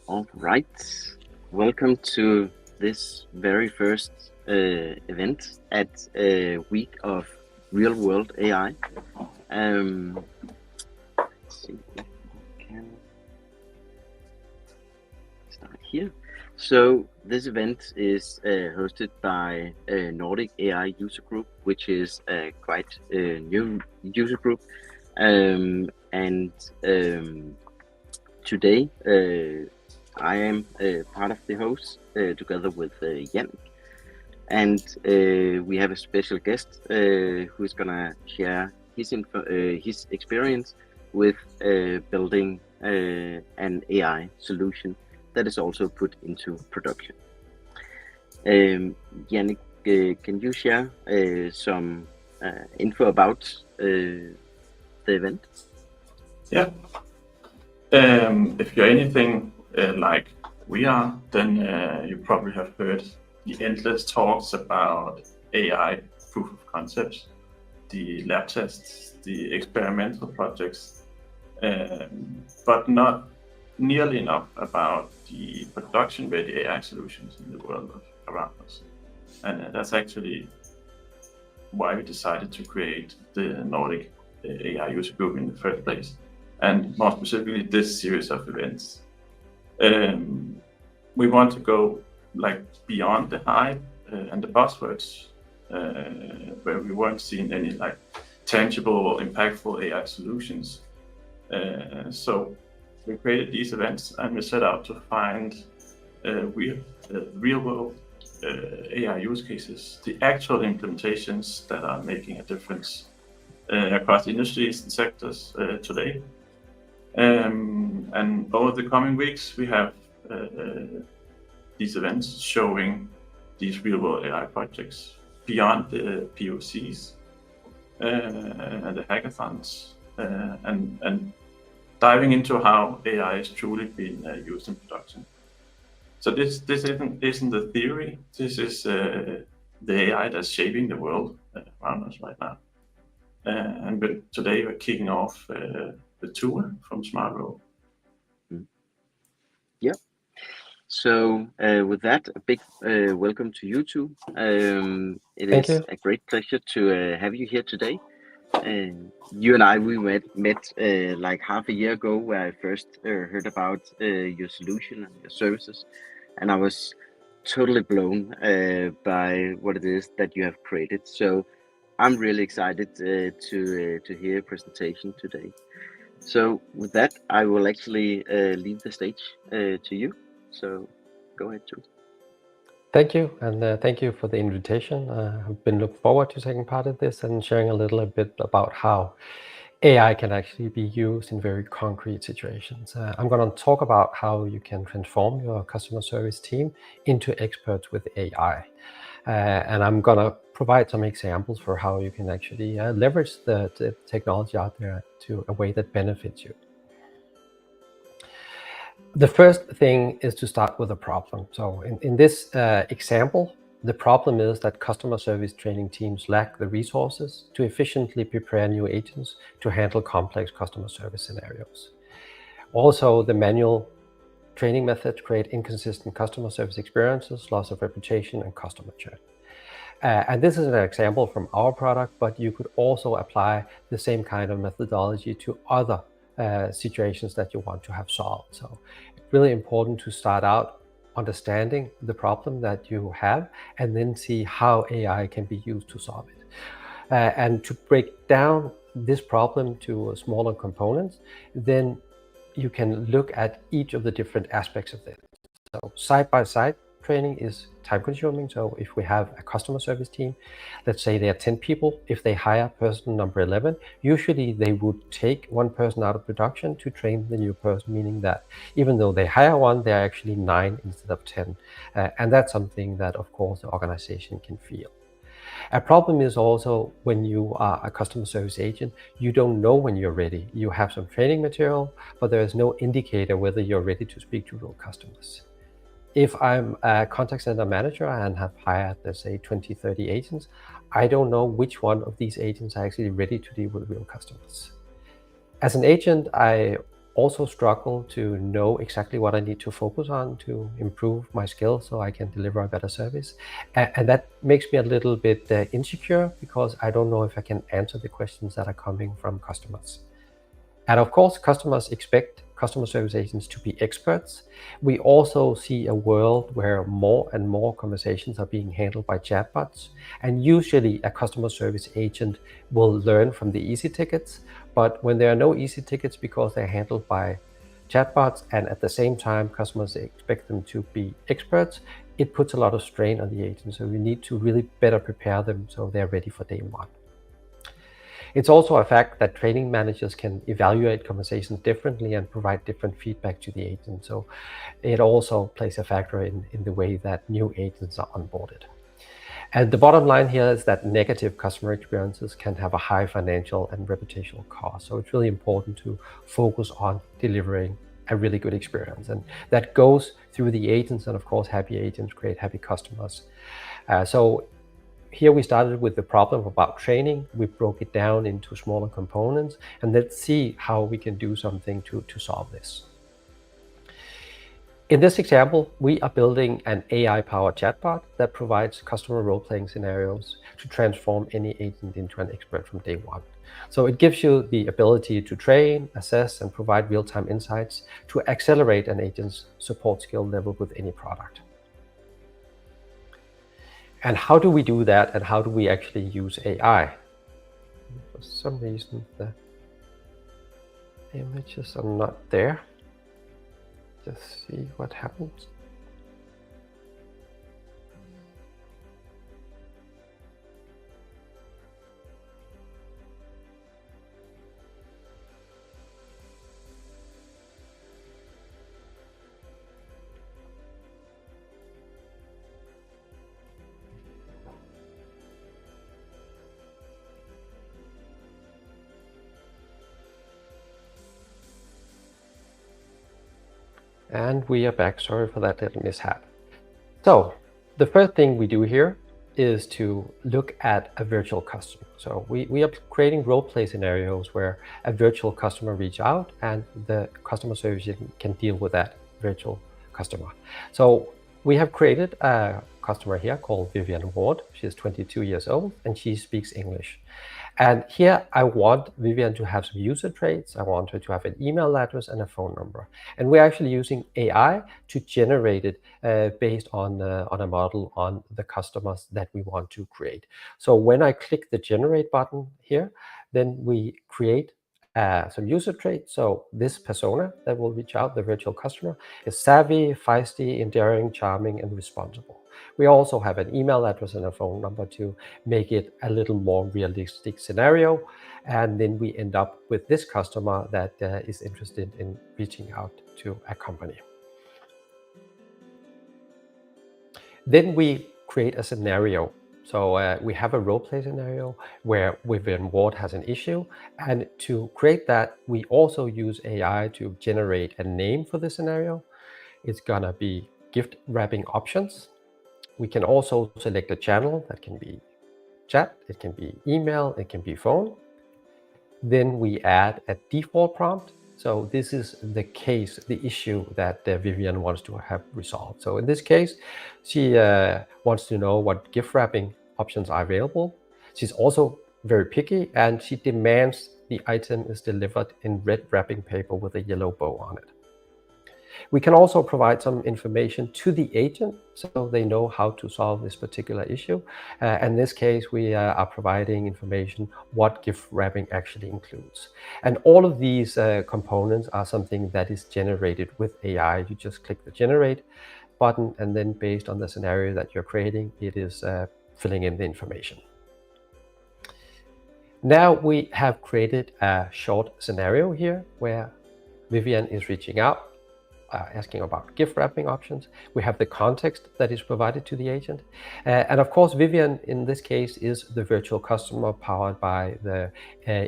All right, welcome to this very first event at a week of real world AI. Let's see if I can start here. So this event is hosted by Nordic AI User Group, which is quite a new user group. Today I am part of the host together with Jan, and we have a special guest who is gonna share his experience with building an AI solution that is also put into production. Yannick, can you share some info about the event? Yeah. If you're anything like we are, then you probably have heard the endless talks about AI proof of concepts, the lab tests, the experimental projects, but not nearly enough about the production-ready AI solutions in the world around us. And that's actually why we decided to create the Nordic AI User Group in the first place, and more specifically this series of events. We want to go beyond the hype and the buzzwords, where we weren't seeing any tangible or impactful AI solutions. So we created these events and we set out to find real world AI use cases, the actual implementations that are making a difference across industries and sectors today. And over the coming weeks, we have these events showing these real-world AI projects beyond the POCs and the hackathons, and diving into how AI is truly being used in production. So this isn't the theory. This is the AI that's shaping the world around us right now. Today we're kicking off with Tue from SmartRole. Yeah. So with that, a big welcome to you two. It Thank is you. a great pleasure to have you here today. You and I, we met like half a year ago, where I first heard about your solution and your services, and I was totally blown by what it is that you have created. So I'm really excited to hear your presentation today. So with that, I will actually leave the stage to you. So go ahead, Tue. Thank you, and thank you for the invitation. I've been looking forward to taking part in this and sharing a little bit about how AI can actually be used in very concrete situations. I'm going to talk about how you can transform your customer service team into experts with AI. And I'm going to provide some examples for how you can actually leverage the technology out there to a way that benefits you. The first thing is to start with a problem. So in this example, the problem is that customer service training teams lack the resources to efficiently prepare new agents to handle complex customer service scenarios. Also, the manual training methods create inconsistent customer service experiences, loss of reputation, and customer churn. And this is an example from our product, but you could also apply the same kind of methodology to other situations that you want to have solved. So it's really important to start out understanding the problem that you have and then see how AI can be used to solve it. And to break down this problem to smaller components, then you can look at each of the different aspects of it. So side-by-side training is time-consuming. So if we have a customer service team, let's say there are 10 people, if they hire person number 11, usually they would take one person out of production to train the new person, meaning that even though they hire one, they're actually 9 instead of 10. And that's something that, of course, the organization can feel. A problem is also when you are a customer service agent, you don't know when you're ready. You have some training material, but there is no indicator whether you're ready to speak to real customers. If I'm a contact center manager and have hired, let's say, 20, 30 agents, I don't know which one of these agents are actually ready to deal with real customers. As an agent, I also struggle to know exactly what I need to focus on to improve my skills so I can deliver a better service. And that makes me a little bit insecure because I don't know if I can answer the questions that are coming from customers. And of course, customers expect customer service agents to be experts. We also see a world where more and more conversations are being handled by chatbots. And usually a customer service agent will learn from the easy tickets. But when there are no easy tickets because they're handled by chatbots and at the same time customers expect them to be experts, it puts a lot of strain on the agent. So we need to really better prepare them so they're ready for day one. It's also a fact that training managers can evaluate conversations differently and provide different feedback to the agent. So it also plays a factor in the way that new agents are onboarded. And the bottom line here is that negative customer experiences can have a high financial and reputational cost. So it's really important to focus on delivering a really good experience. And that goes through the agents, and of course, happy agents create happy customers. So here we started with the problem about training. We broke it down into smaller components, and let's see how we can do something to solve this. In this example, we are building an AI-powered chatbot that provides customer role-playing scenarios to transform any agent into an expert from day one. So it gives you the ability to train, assess, and provide real-time insights to accelerate an agent's support skill level with any product. And how do we do that, and how do we actually use AI? For some reason, the images are not there. Just see what happens. And we are back. Sorry for that little mishap. So the first thing we do here is to look at a virtual customer. So we are creating role play scenarios where a virtual customer reach out and the customer service can deal with that virtual customer. So we have created a customer here called Vivian Ward. She's 22 years old and she speaks English. And here I want Vivian to have some user traits. I want her to have an email address and a phone number. And we're actually using AI to generate it based on a model on the customers that we want to create. So when I click the generate button here, then we create some user traits. So this persona that will reach out, the virtual customer, is savvy, feisty, endearing, charming, and responsible. We also have an email address and a phone number to make it a little more realistic scenario. And then we end up with this customer that is interested in reaching out to a company. Then we create a scenario. So we have a role play scenario where Vivian Ward has an issue. And to create that, we also use AI to generate a name for the scenario. It's gonna be gift wrapping options. We can also select a channel that can be chat, it can be email, it can be phone. Then we add a default prompt. So this is the case, the issue that Vivian wants to have resolved. So in this case, she wants to know what gift wrapping options are available. She's also very picky and she demands the item is delivered in red wrapping paper with a yellow bow on it. We can also provide some information to the agent so they know how to solve this particular issue. In this case, we are providing information what gift wrapping actually includes. And all of these components are something that is generated with AI. You just click the generate button and then based on the scenario that you're creating, it is filling in the information. Now we have created a short scenario here where Vivian is reaching out, asking about gift wrapping options. We have the context that is provided to the agent. And of course, Vivian in this case is the virtual customer powered by the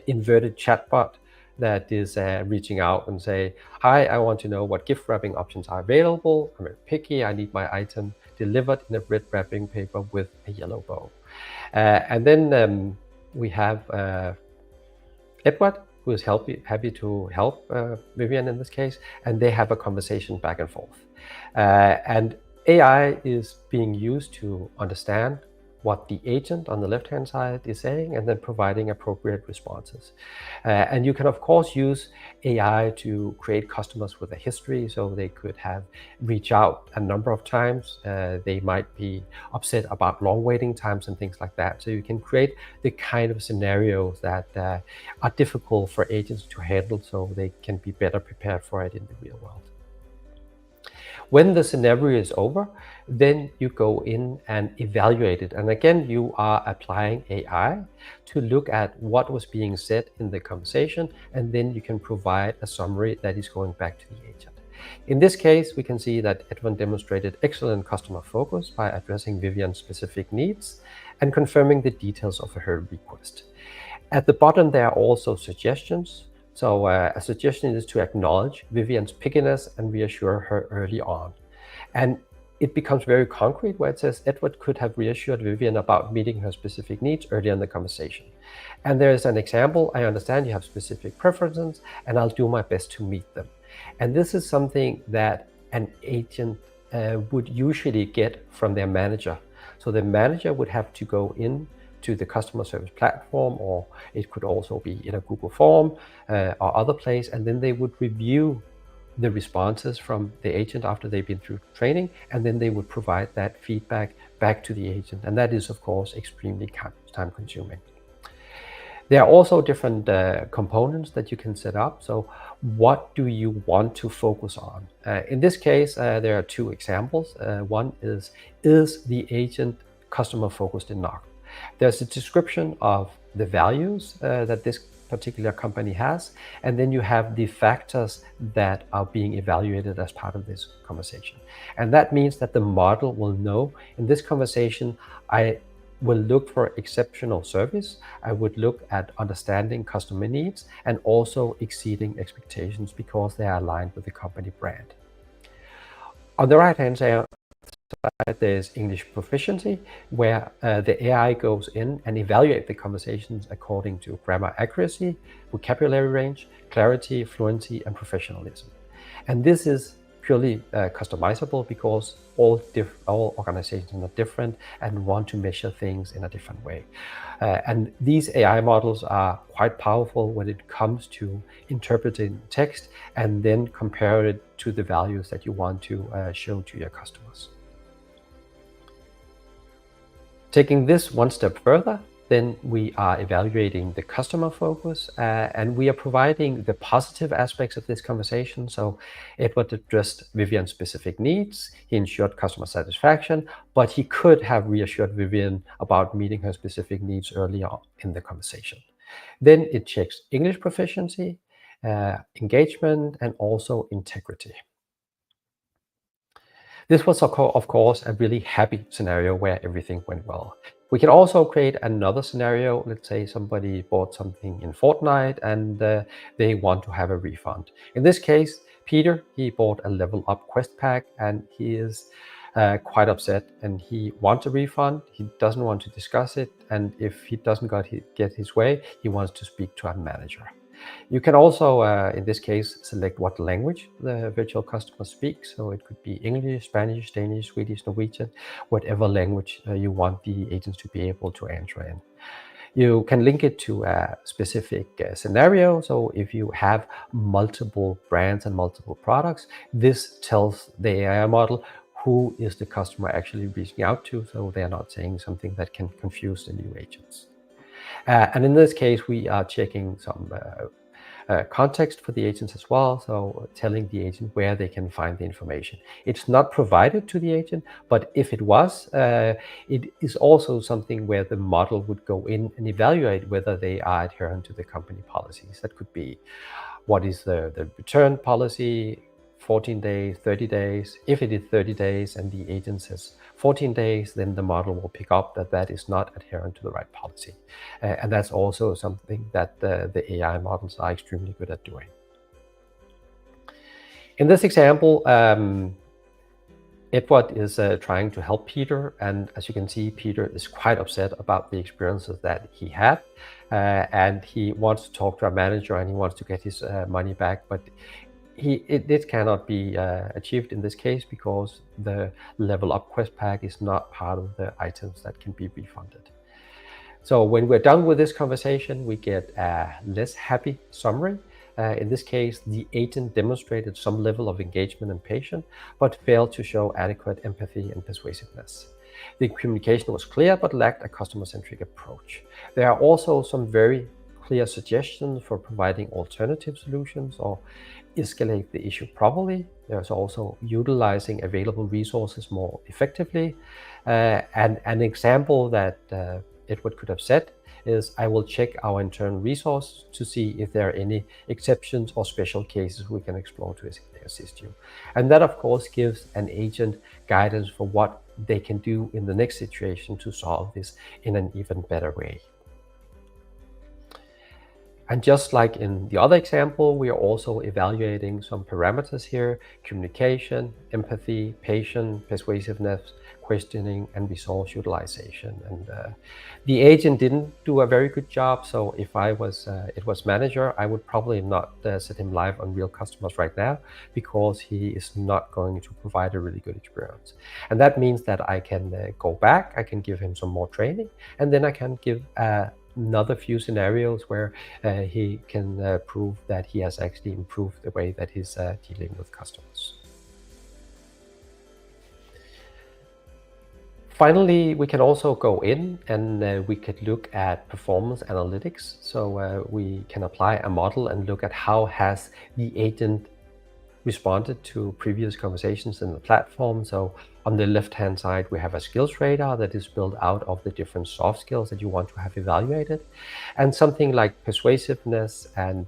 inverted chatbot that is reaching out and say, hi, I want to know what gift wrapping options are available. I'm very picky. I need my item delivered in a red wrapping paper with a yellow bow. And then we have Edward, who is happy to help Vivian in this case, and they have a conversation back and forth. And AI is being used to understand what the agent on the left-hand side is saying and then providing appropriate responses. And you can, of course, use AI to create customers with a history, so they could have reach out a number of times. They might be upset about long waiting times and things like that. So you can create the kind of scenarios that are difficult for agents to handle so they can be better prepared for it in the real world. When the scenario is over, then you go in and evaluate it. And again, you are applying AI to look at what was being said in the conversation, and then you can provide a summary that is going back to the agent. In this case, we can see that Edwin demonstrated excellent customer focus by addressing Vivian's specific needs and confirming the details of her request. At the bottom, there are also suggestions. So a suggestion is to acknowledge Vivian's pickiness and reassure her early on. And it becomes very concrete where it says Edward could have reassured Vivian about meeting her specific needs early in the conversation. And there is an example, I understand you have specific preferences and I'll do my best to meet them. And this is something that an agent would usually get from their manager. So the manager would have to go in to the customer service platform, or it could also be in a Google form or other place, and then they would review the responses from the agent after they've been through training, and then they would provide that feedback back to the agent. And that is, of course, extremely time consuming. There are also different components that you can set up. So what do you want to focus on? In this case, there are two examples. One is the agent customer focused enough? There's a description of the values that this particular company has, and then you have the factors that are being evaluated as part of this conversation. And that means that the model will know, in this conversation, I will look for exceptional service, I would look at understanding customer needs, and also exceeding expectations because they are aligned with the company brand. On the right-hand side, there's English proficiency, where the AI goes in and evaluates the conversations according to grammar accuracy, vocabulary range, clarity, fluency, and professionalism. And this is purely customizable because all organizations are different and want to measure things in a different way. And these AI models are quite powerful when it comes to interpreting text and then compare it to the values that you want to show to your customers. Taking this one step further, then we are evaluating the customer focus and we are providing the positive aspects of this conversation. So Edward addressed Vivian's specific needs, he ensured customer satisfaction, but he could have reassured Vivian about meeting her specific needs earlier in the conversation. Then it checks English proficiency, engagement, and also integrity. This was, of course, a really happy scenario where everything went well. We can also create another scenario. Let's say somebody bought something in Fortnite and they want to have a refund. In this case, Peter, he bought a level up quest pack and he is quite upset and he wants a refund. He doesn't want to discuss it. And if he doesn't get his way, he wants to speak to a manager. You can also, in this case, select what language the virtual customer speaks. So it could be English, Spanish, Danish, Swedish, Norwegian, whatever language you want the agents to be able to answer in. You can link it to a specific scenario. So if you have multiple brands and multiple products, this tells the AI model who is the customer actually reaching out to, so they're not saying something that can confuse the new agents. And in this case, we are checking some context for the agents as well, so telling the agent where they can find the information. It's not provided to the agent, but if it was, it is also something where the model would go in and evaluate whether they are adherent to the company policies. That could be what is the return policy, 14 days, 30 days. If it is 30 days and the agent says 14 days, then the model will pick up that that is not adherent to the right policy. And that's also something that the AI models are extremely good at doing. In this example, Edward is trying to help Peter. And as you can see, Peter is quite upset about the experiences that he had. And he wants to talk to a manager and he wants to get his money back. But this cannot be achieved in this case because the level up quest pack is not part of the items that can be refunded. So when we're done with this conversation, we get a less happy summary. In this case, the agent demonstrated some level of engagement and patience, but failed to show adequate empathy and persuasiveness. The communication was clear, but lacked a customer-centric approach. There are also some very clear suggestions for providing alternative solutions or escalate the issue properly. There's also utilizing available resources more effectively. And an example that Edward could have said is, I will check our internal resources to see if there are any exceptions or special cases we can explore to assist you. And that, of course, gives an agent guidance for what they can do in the next situation to solve this in an even better way. And just like in the other example, we are also evaluating some parameters here: communication, empathy, patience, persuasiveness, questioning, and resource utilization. And the agent didn't do a very good job. So if I was Edward's manager, I would probably not set him live on real customers right now, because he is not going to provide a really good experience. And that means that I can go back, I can give him some more training, and then I can give another few scenarios where he can prove that he has actually improved the way that he's dealing with customers. Finally, we can also go in and we could look at performance analytics. So we can apply a model and look at how has the agent responded to previous conversations in the platform. So on the left-hand side, we have a skills radar that is built out of the different soft skills that you want to have evaluated. And something like persuasiveness and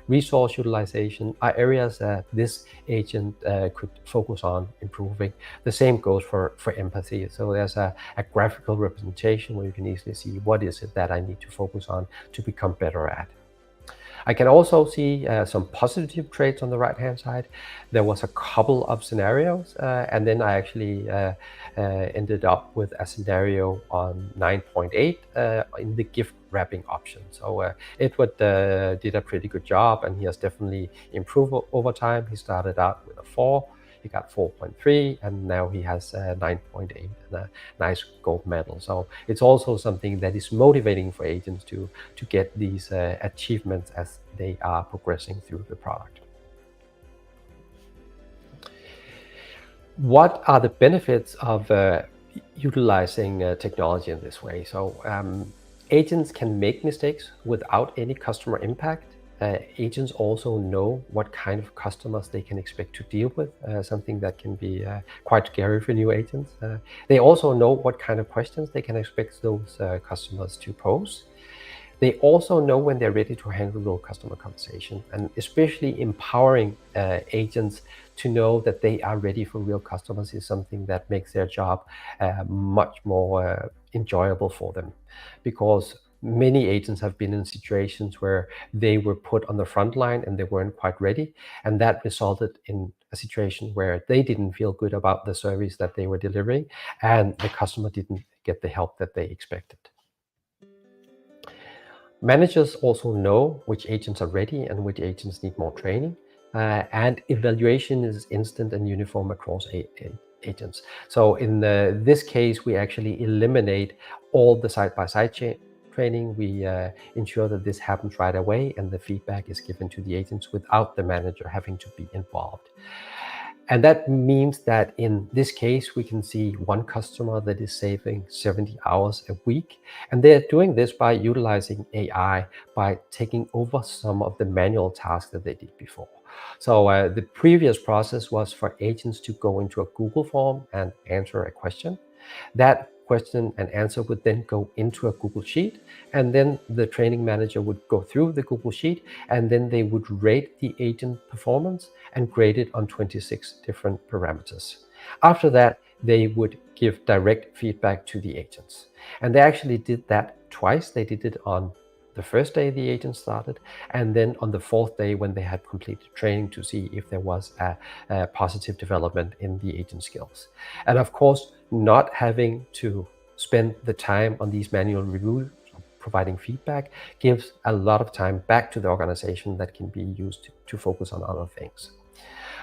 resource utilization are areas that this agent could focus on improving. The same goes for empathy. So there's a graphical representation where you can easily see what is it that I need to focus on to become better at. I can also see some positive traits on the right-hand side. There was a couple of scenarios, and then I actually ended up with a scenario on 9.8 in the gift wrapping option. So Edward did a pretty good job, and he has definitely improved over time. He started out with a 4. He got 4.3, and now he has 9.8 and a nice gold medal. So it's also something that is motivating for agents to get these achievements as they are progressing through the product. What are the benefits of utilizing technology in this way? So agents can make mistakes without any customer impact. Agents also know what kind of customers they can expect to deal with, something that can be quite scary for new agents. They also know what kind of questions they can expect those customers to pose. They also know when they're ready to handle real customer conversation, and especially empowering agents to know that they are ready for real customers is something that makes their job much more enjoyable for them, because many agents have been in situations where they were put on the front line and they weren't quite ready, and that resulted in a situation where they didn't feel good about the service that they were delivering, and the customer didn't get the help that they expected. Managers also know which agents are ready and which agents need more training, and evaluation is instant and uniform across agents. So in this case, we actually eliminate all the side-by-side training. We ensure that this happens right away and the feedback is given to the agents without the manager having to be involved. And that means that in this case, we can see one customer that is saving 70 hours a week. And they're doing this by utilizing AI, by taking over some of the manual tasks that they did before. So the previous process was for agents to go into a Google form and answer a question. That question and answer would then go into a Google Sheet, and then the training manager would go through the Google Sheet, and then they would rate the agent performance and grade it on 26 different parameters. After that, they would give direct feedback to the agents. And they actually did that twice. They did it on the first day the agent started, and then on the 4th day when they had completed training to see if there was a positive development in the agent skills. And of course, not having to spend the time on these manual reviews, providing feedback, gives a lot of time back to the organization that can be used to focus on other things.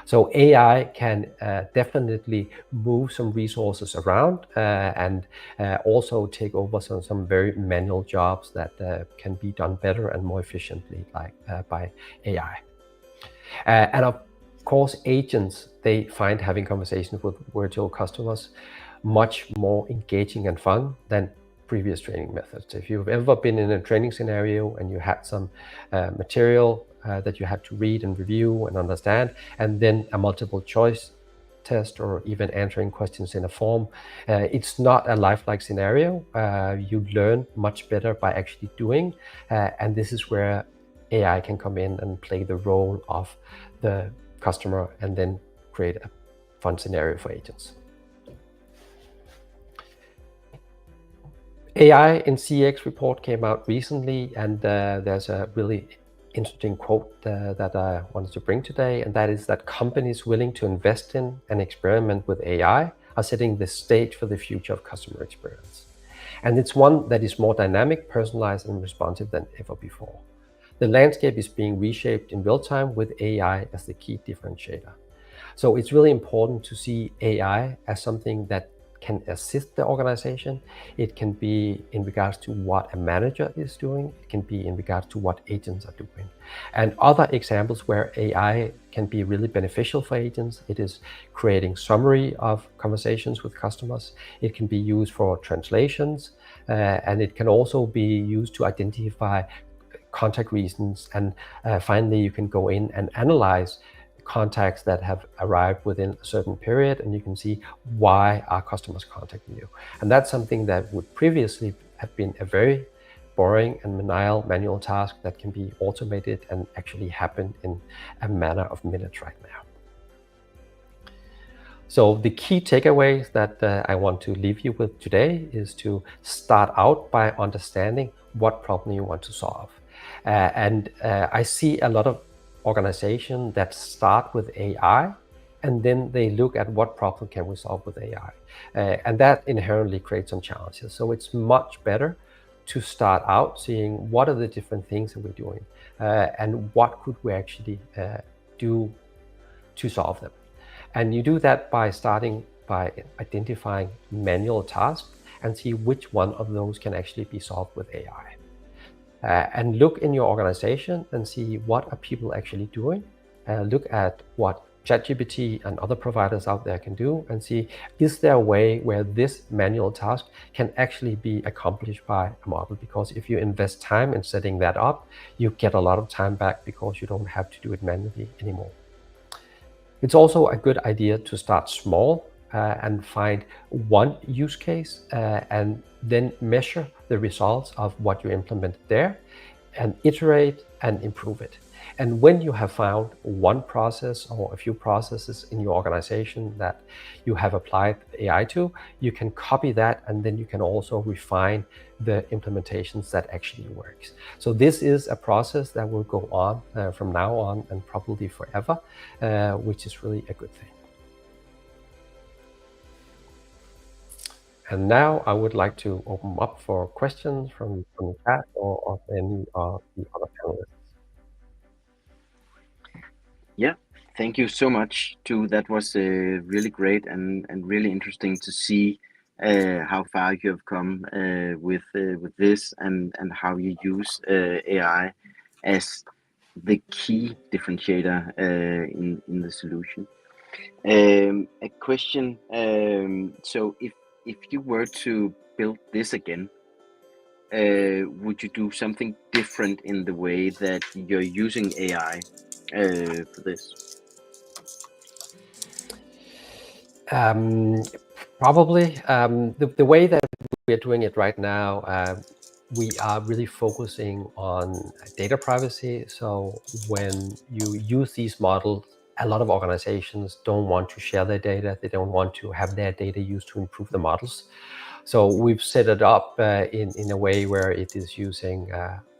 So AI can definitely move some resources around and also take over some very manual jobs that can be done better and more efficiently by AI. And of course, agents, they find having conversations with virtual customers much more engaging and fun than previous training methods. If you've ever been in a training scenario and you had some material that you had to read and review and understand, and then a multiple choice test or even answering questions in a form, it's not a lifelike scenario. You learn much better by actually doing, and this is where AI can come in and play the role of the customer and then create a fun scenario for agents. AI in CX report came out recently, and there's a really interesting quote that I wanted to bring today, and that is that companies willing to invest in and experiment with AI are setting the stage for the future of customer experience. And it's one that is more dynamic, personalized, and responsive than ever before. The landscape is being reshaped in real time with AI as the key differentiator. So it's really important to see AI as something that can assist the organization. It can be in regards to what a manager is doing. It can be in regards to what agents are doing. And other examples where AI can be really beneficial for agents, it is creating summary of conversations with customers. It can be used for translations, and it can also be used to identify contact reasons. And finally, you can go in and analyze contacts that have arrived within a certain period, and you can see why our customers contacting you. And that's something that would previously have been a very boring and manual task that can be automated and actually happen in a matter of minutes right now. So the key takeaways that I want to leave you with today is to start out by understanding what problem you want to solve. And I see a lot of organizations that start with AI, and then they look at what problem can we solve with AI. And that inherently creates some challenges. So it's much better to start out seeing what are the different things that we're doing and what could we actually do to solve them. And you do that by starting by identifying manual tasks and see which one of those can actually be solved with AI. And look in your organization and see what are people actually doing. Look at what ChatGPT and other providers out there can do and see, is there a way where this manual task can actually be accomplished by a model? Because if you invest time in setting that up, you get a lot of time back because you don't have to do it manually anymore. It's also a good idea to start small and find one use case and then measure the results of what you implement there and iterate and improve it. And when you have found one process or a few processes in your organization that you have applied AI to, you can copy that and then you can also refine the implementations that actually works. So this is a process that will go on from now on and probably forever, which is really a good thing. And now I would like to open up for questions from the chat or of any of the other panelists. Yeah, thank you so much, Tue. That was really great and really interesting to see how far you have come with this and how you use AI as the key differentiator in the solution. A question. So if you were to build this again, would you do something different in the way that you're using AI for this? Probably. The way that we're doing it right now, we are really focusing on data privacy. So when you use these models, a lot of organizations don't want to share their data. They don't want to have their data used to improve the models. So we've set it up in a way where it is using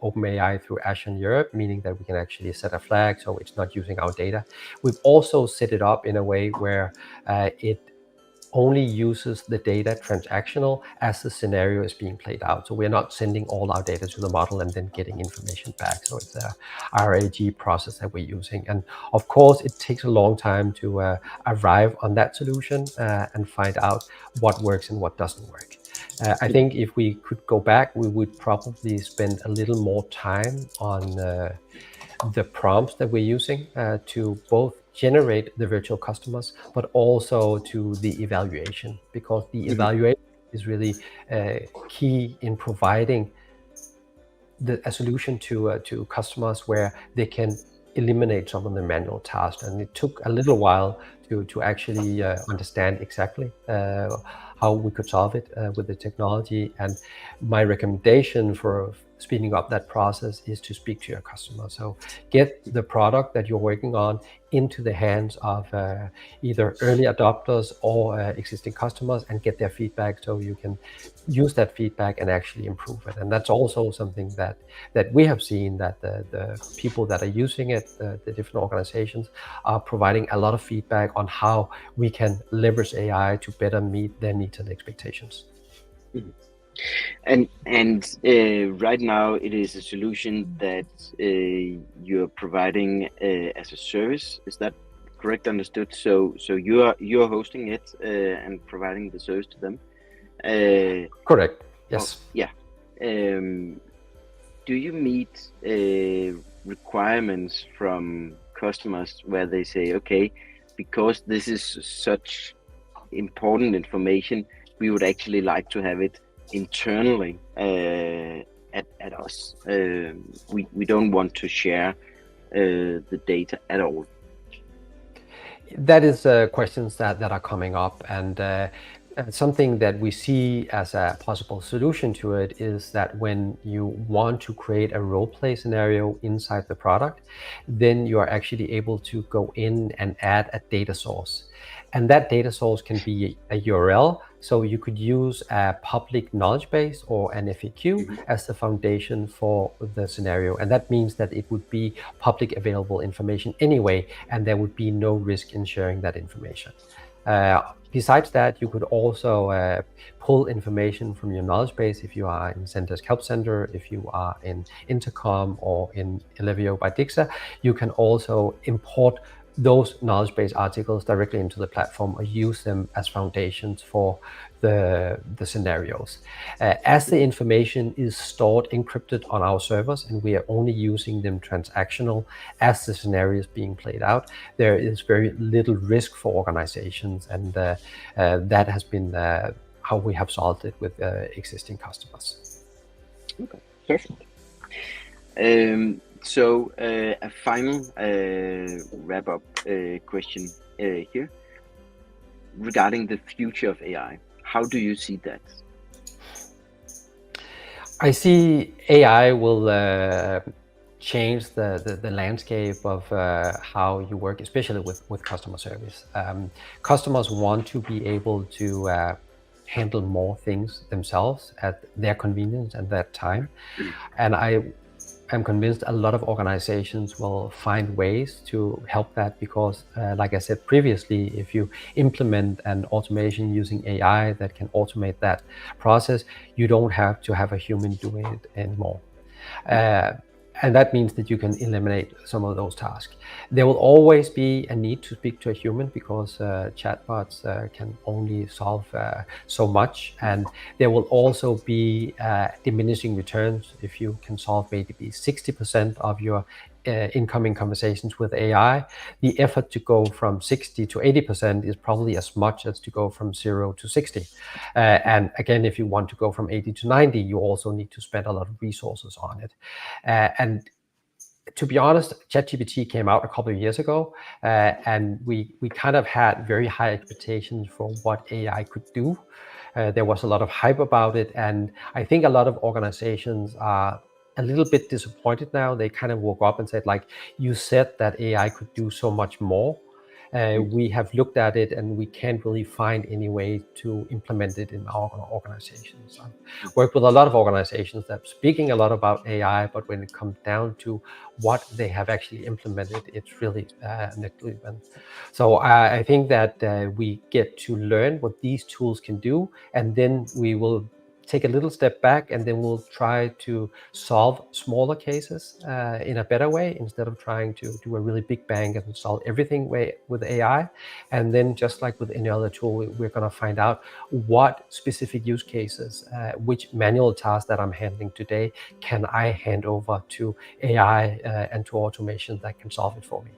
OpenAI through Azure in Europe, meaning that we can actually set a flag so it's not using our data. We've also set it up in a way where it only uses the data transactional as the scenario is being played out. So we're not sending all our data to the model and then getting information back. So it's a RAG process that we're using. And of course, it takes a long time to arrive on that solution and find out what works and what doesn't work. I think if we could go back, we would probably spend a little more time on the prompts that we're using to both generate the virtual customers, but also to the evaluation, because the evaluation is really key in providing a solution to customers where they can eliminate some of the manual tasks. And it took a little while to actually understand exactly how we could solve it with the technology. And my recommendation for speeding up that process is to speak to your customer. So get the product that you're working on into the hands of either early adopters or existing customers and get their feedback so you can use that feedback and actually improve it. And that's also something that we have seen, that the people that are using it, the different organizations, are providing a lot of feedback on how we can leverage AI to better meet their needs and expectations. Mm-hmm. And right now it is a solution that you're providing as a service. Is that correct understood? So you're hosting it and providing the service to them. Correct. Yes. Oh, yeah. Do you meet requirements from customers where they say, okay, because this is such important information, we would actually like to have it internally at us. We don't want to share the data at all. That is questions that are coming up, and something that we see as a possible solution to it is that when you want to create a role play scenario inside the product, then you are actually able to go in and add a data source. And that data source can be a URL So you could use a public knowledge base or an FAQ as the foundation for the scenario. And that means that it would be public available information anyway, and there would be no risk in sharing that information. Besides that, you could also pull information from your knowledge base if you are in Zendesk Help Center, if you are in Intercom or in Ellevio by Dixa. You can also import those knowledge base articles directly into the platform or use them as foundations for the scenarios. As the information is stored encrypted on our servers and we are only using them transactional as the scenario is being played out, there is very little risk for organizations, and that has been how we have solved it with existing customers. Okay, perfect. So a final wrap-up question here regarding the future of AI. How do you see that? I see AI will change the landscape of how you work, especially with customer service. Customers want to be able to handle more things themselves at their convenience and their time. And I'm convinced a lot of organizations will find ways to help that because, like I said previously, if you implement an automation using AI that can automate that process, you don't have to have a human doing it anymore. And that means that you can eliminate some of those tasks. There will always be a need to speak to a human because chatbots can only solve so much. And there will also be diminishing returns if you can solve maybe 60% of your incoming conversations with AI. The effort to go from 60 to 80% is probably as much as to go from 0 to 60. And again, if you want to go from 80 to 90, you also need to spend a lot of resources on it. And to be honest, ChatGPT came out a couple of years ago, and we kind of had very high expectations for what AI could do. There was a lot of hype about it, and I think a lot of organizations are a little bit disappointed now. They kind of woke up and said, like, you said that AI could do so much more. We have looked at it and we can't really find any way to implement it in our organizations. I've worked with a lot of organizations that are speaking a lot about AI, but when it comes down to what they have actually implemented, it's really negligible. So I think that we get to learn what these tools can do, and then we will take a little step back, and then we'll try to solve smaller cases in a better way instead of trying to do a really big bang and solve everything with AI. And then just like with any other tool, we're going to find out what specific use cases, which manual tasks that I'm handling today, can I hand over to AI and to automation that can solve it for me.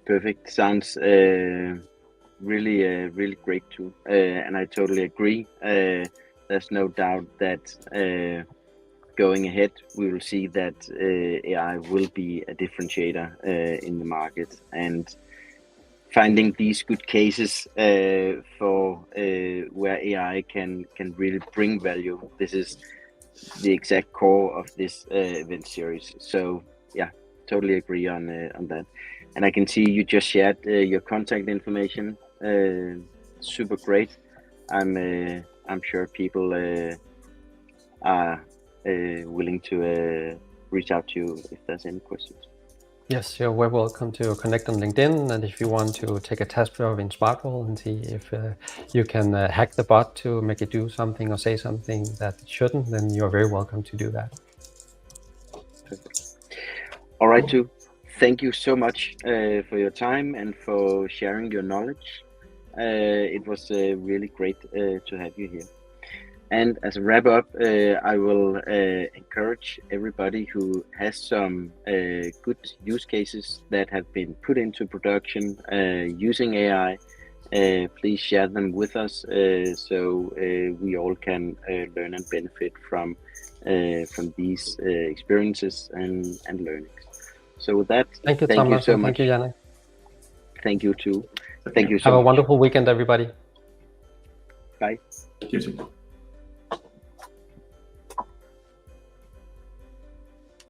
Perfect. Sounds really great too, and I totally agree. There's no doubt that going ahead we will see that AI will be a differentiator in the market, and finding these good cases for where AI can really bring value. This is the exact core of this event series. So yeah, totally agree on that. And I can see you just shared your contact information. Super great. I'm sure people are willing to reach out to you if there's any questions. Yes, you're very welcome to connect on LinkedIn, and if you want to take a test drive in SmartRole and see if you can hack the bot to make it do something or say something that it shouldn't, then you're very welcome to do that. Perfect. All right, Tue. Thank you so much for your time and for sharing your knowledge. It was really great to have you here. And as a wrap up, I will encourage everybody who has some good use cases that have been put into production using AI, please share them with us so we all can learn and benefit from these experiences and learnings. So with that, thank you so much. Thank you, Janne. Thank you too. Thank you so much. Have a wonderful weekend, everybody. Bye. You too.